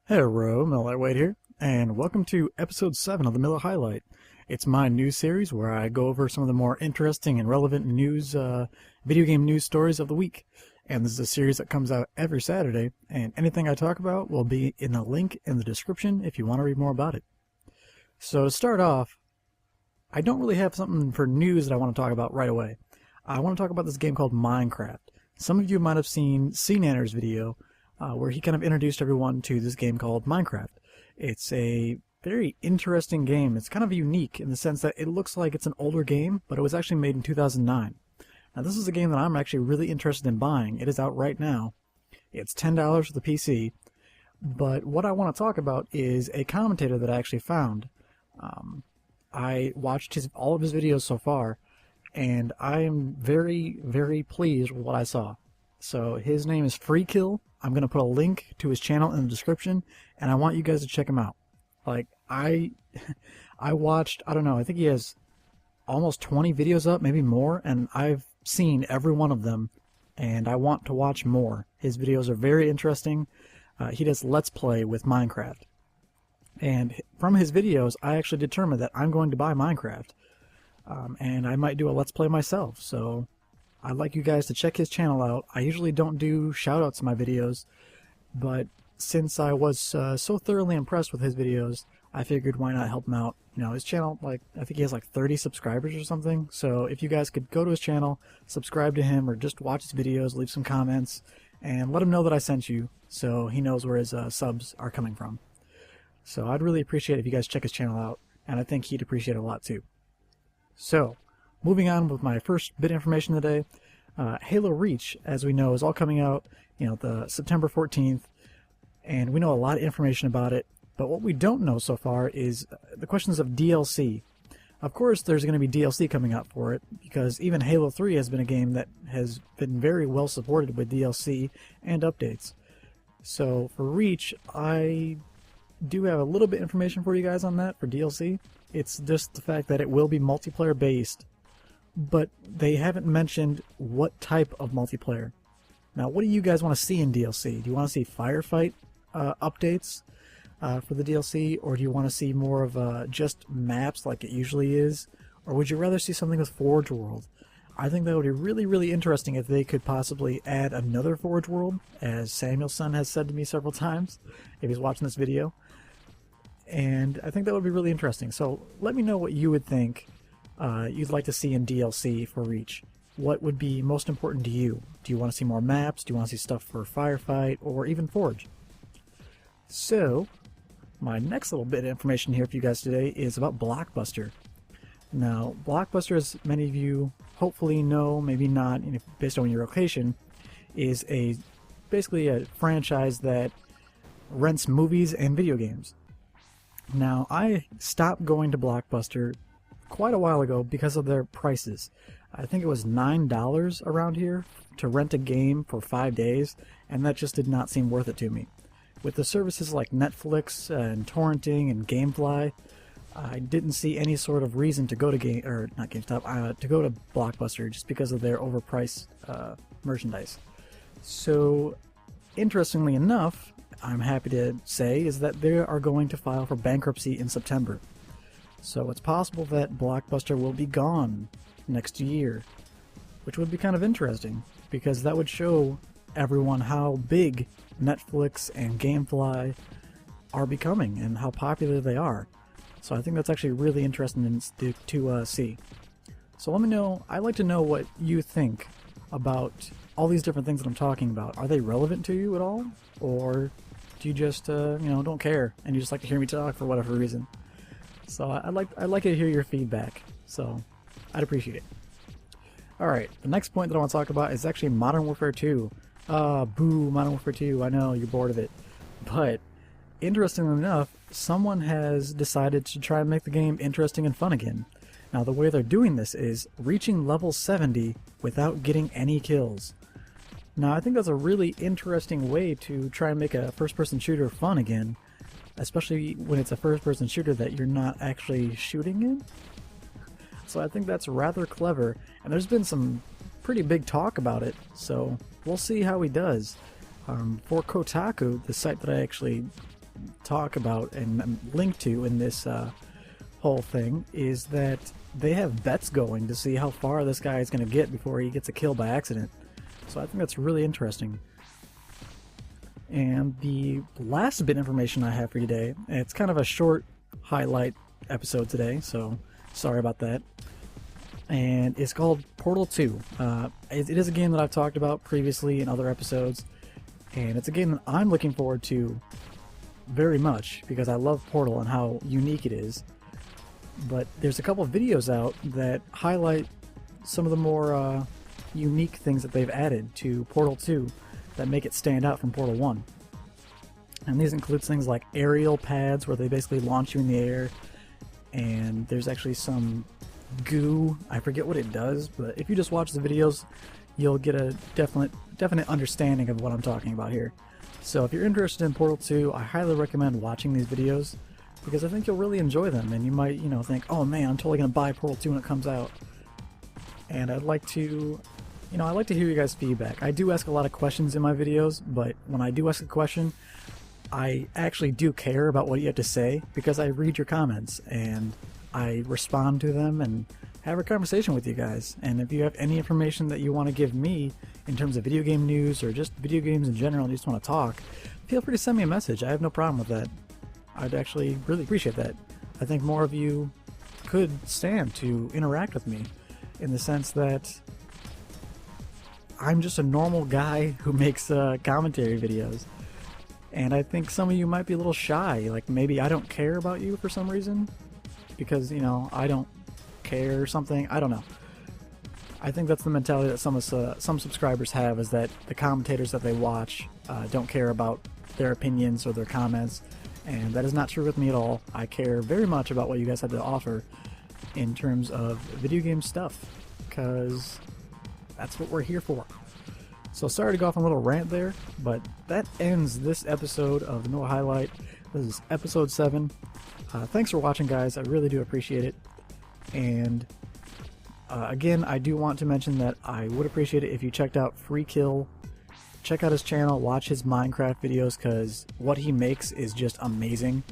Hello, Milerliteweight here, and welcome to episode 7 of the Miller HighLite. It's my news series where I go over some of the more interesting and relevant news, video game news stories of the week. And this is a series that comes out every Saturday, and anything I talk about will be in the link in the description if you want to read more about it. So to start off, I don't really have something for news that I want to talk about right away. I want to talk about this game called Minecraft. Some of you might have seen CNanner's video, where he kind of introduced everyone to this game called Minecraft. It's a very interesting game. It's kind of unique in the sense that it looks like it's an older game, but it was actually made in 2009. Now this is a game that I'm actually really interested in buying. It is out right now. It's $10 for the PC, but what I want to talk about is a commentator that I actually found. I watched all of his videos so far, and I am very, very pleased with what I saw. So his name is Freekill. I'm going to put a link to his channel in the description, and I want you guys to check him out. Like, I watched, I don't know, I think he has almost 20 videos up, maybe more, and I've seen every one of them, and I want to watch more. His videos are very interesting. He does Let's Play with Minecraft. And from his videos, I actually determined that I'm going to buy Minecraft. And I might do a Let's Play myself, so I'd like you guys to check his channel out. I usually don't do shoutouts in my videos, but since I was so thoroughly impressed with his videos, I figured why not help him out. You know, his channel, like, I think he has like 30 subscribers or something, so if you guys could go to his channel, subscribe to him, or just watch his videos, leave some comments, and let him know that I sent you, so he knows where his subs are coming from. So I'd really appreciate it if you guys check his channel out, and I think he'd appreciate it a lot too. So, moving on with my first bit of information today, Halo Reach, as we know, is all coming out, the September 14th, and we know a lot of information about it, but what we don't know so far is the questions of DLC. Of course, there's going to be DLC coming out for it, because even Halo 3 has been a game that has been very well supported with DLC and updates. So, for Reach, I do have a little bit of information for you guys on that for DLC. It's just the fact that it will be multiplayer based, but they haven't mentioned what type of multiplayer. Now, what do you guys want to see in DLC? Do you want to see firefight updates for the DLC, or do you want to see more of just maps like it usually is, or would you rather see something with Forge World? I think that would be really, really interesting if they could possibly add another Forge World, as Samuelson has said to me several times, if he's watching this video. And I think that would be really interesting. So let me know what you would think you'd like to see in DLC for Reach. What would be most important to you? Do you want to see more maps? Do you want to see stuff for Firefight or even Forge? So, my next little bit of information here for you guys today is about Blockbuster. Now, Blockbuster, as many of you hopefully know, maybe not, based on your location, is basically a franchise that rents movies and video games. Now, I stopped going to Blockbuster quite a while ago because of their prices. I think it was $9 around here to rent a game for 5 days, and that just did not seem worth it to me. With the services like Netflix and torrenting and GameFly, I didn't see any sort of reason to go to to go to Blockbuster just because of their overpriced merchandise. So, interestingly enough, I'm happy to say is that they are going to file for bankruptcy in September. So it's possible that Blockbuster will be gone next year, which would be kind of interesting, because that would show everyone how big Netflix and GameFly are becoming and how popular they are. So I think that's actually really interesting to see. So let me know, I'd like to know what you think about all these different things that I'm talking about. Are they relevant to you at all? Or do you just, don't care and you just like to hear me talk for whatever reason? So I'd like to hear your feedback. So I'd appreciate it. Alright, the next point that I want to talk about is actually Modern Warfare 2. Boo, Modern Warfare 2. I know, you're bored of it. But, interestingly enough, someone has decided to try and make the game interesting and fun again. Now, the way they're doing this is reaching level 70 without getting any kills. Now, I think that's a really interesting way to try and make a first-person shooter fun again, especially when it's a first-person shooter that you're not actually shooting in. So I think that's rather clever, and there's been some pretty big talk about it, so we'll see how he does. For Kotaku, the site that I actually talk about and link to in this whole thing is that they have bets going to see how far this guy is going to get before he gets a kill by accident. So I think that's really interesting. And the last bit of information I have for you today, it's kind of a short highlight episode today, so sorry about that. And it's called Portal 2. It is a game that I've talked about previously in other episodes, and it's a game that I'm looking forward to very much because I love Portal and how unique it is. But there's a couple of videos out that highlight some of the more unique things that they've added to Portal 2 that make it stand out from Portal 1. And these include things like aerial pads where they basically launch you in the air, and there's actually some goo. I forget what it does, but if you just watch the videos, you'll get a definite understanding of what I'm talking about here. So if you're interested in Portal 2, I highly recommend watching these videos because I think you'll really enjoy them, and you might, think, oh man, I'm totally gonna buy Portal 2 when it comes out. And I'd like to, I like to hear you guys' feedback. I do ask a lot of questions in my videos, but when I do ask a question, I actually do care about what you have to say because I read your comments and I respond to them and have a conversation with you guys. And if you have any information that you want to give me in terms of video game news or just video games in general and you just want to talk, feel free to send me a message. I have no problem with that. I'd actually really appreciate that. I think more of you could stand to interact with me in the sense that I'm just a normal guy who makes commentary videos. And I think some of you might be a little shy, like maybe I don't care about you for some reason because, I don't care or something. I don't know. I think that's the mentality that some subscribers have, is that the commentators that they watch don't care about their opinions or their comments, and that is not true with me at all. I care very much about what you guys have to offer in terms of video game stuff, because that's what we're here for. So sorry to go off on a little rant there, but that ends this episode of the Miller HighLite. This is episode 7. Thanks for watching, guys. I really do appreciate it. And again, I do want to mention that I would appreciate it if you checked out Free Kill. Check out his channel, watch his Minecraft videos, because what he makes is just amazing.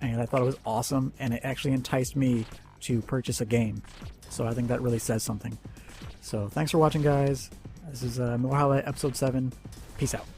And I thought it was awesome, and it actually enticed me to purchase a game. So I think that really says something. So thanks for watching, guys. This is Miller HighLite episode 7. Peace out.